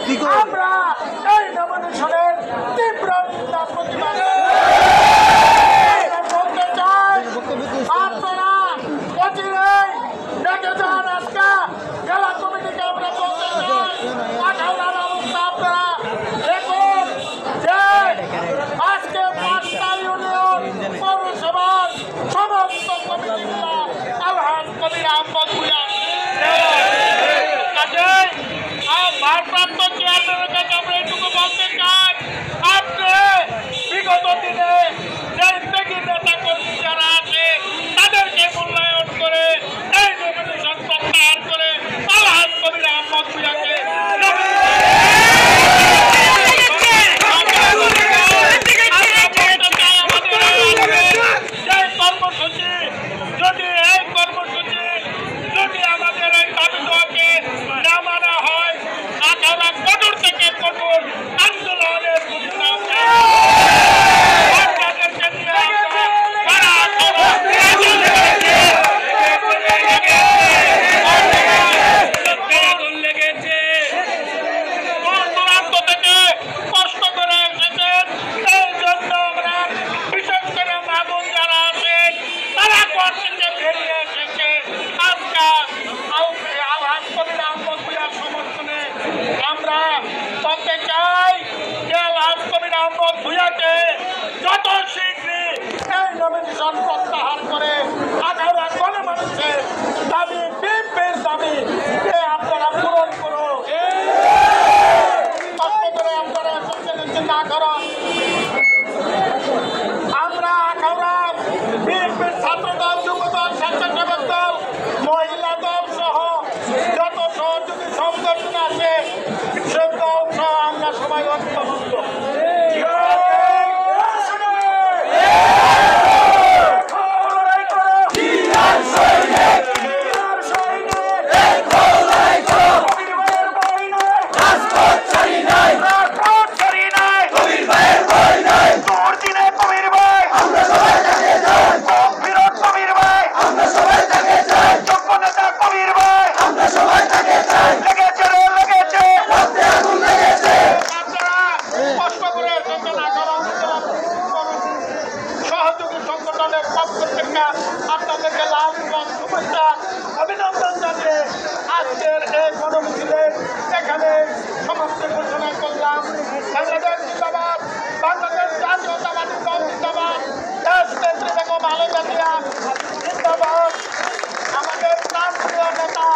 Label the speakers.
Speaker 1: আমরা এই নমিনেশনের তীব্র নিন্দা প্রতিবাদ বলতে চাই। আপনারা অচিরেই ডেকে যান। আজকে জেলা কমিটিকে আমরা বলতে চাই, আখাউড়ার অবস্থা আপনারা দেখুন যে আজকে 5টা ইউনিয়ন পৌরসভার সমস্ত কমিটিগুলো আলহাজ কবির আহমদ ভূঁইয়া ভারপ্রাপ্ত চেয়ারম্যানের কাছে আমরা এটুকু বলতে চাই, আপনি বিগত দিনে যে বেগির নেতা কর্মী যারা আছে তাদেরকে মূল্যায়ন করে এই নমিনেশন প্রত্যাহার করে আলহাজ কবির আহমদ ভূঁইয়াকে কর্মসূচি যদি এই কর্মসূচি যদি আমাদের এই দাবি দেওয়াকে না মানা হয়, আগামী কঠোর থেকে কঠোর আন্দোলনের দূরান্ত থেকে কষ্ট করে এসেছেন। এই জন্য আমরা বিশেষ করে মামুন যারা আছেন তারা ঘর থেকে বেরিয়ে এসেছে। আজকে আলহাজ কবির আহমদ ভূঁইয়ার সমর্থনে আমরা বলতে চাই যে আলহাজ কবির আহমদ ভূঁইয়াকে যত শীঘ্রই এই নমিনেশন প্রত্যাহার করে আখাউড়া গণমানুষের দাবি বিএনপির দাবি আপনারা পূরণ করুন। কষ্ট করে আপনারা এসেছেন না করুন। আমরা আখাউড়া বিএনপির ছাত্রদল, যুবদল, স্বেচ্ছাসেবক দল, মহিলা দল সহ যত সহযোগী সংগঠন আছে সব দল সহ আমরা সবাই ঐক্যবদ্ধ। সহযোগী সংগঠনের পক্ষ থেকে আপনাদেরকে লাভ এবং শুভেচ্ছা অভিনন্দন জানিয়ে আজকের এই গণমিছিলে এখানে সমাপ্তি ঘোষণা করলাম। বাংলাদেশ জিন্দাবাদ, বাংলাদেশ জাতীয়তাবাদী দল জিন্দাবাদ, দেশ নেত্রী বেগম খালেদা জিয়া জিন্দাবাদ, আমাদের প্রাণপ্রিয় নেতা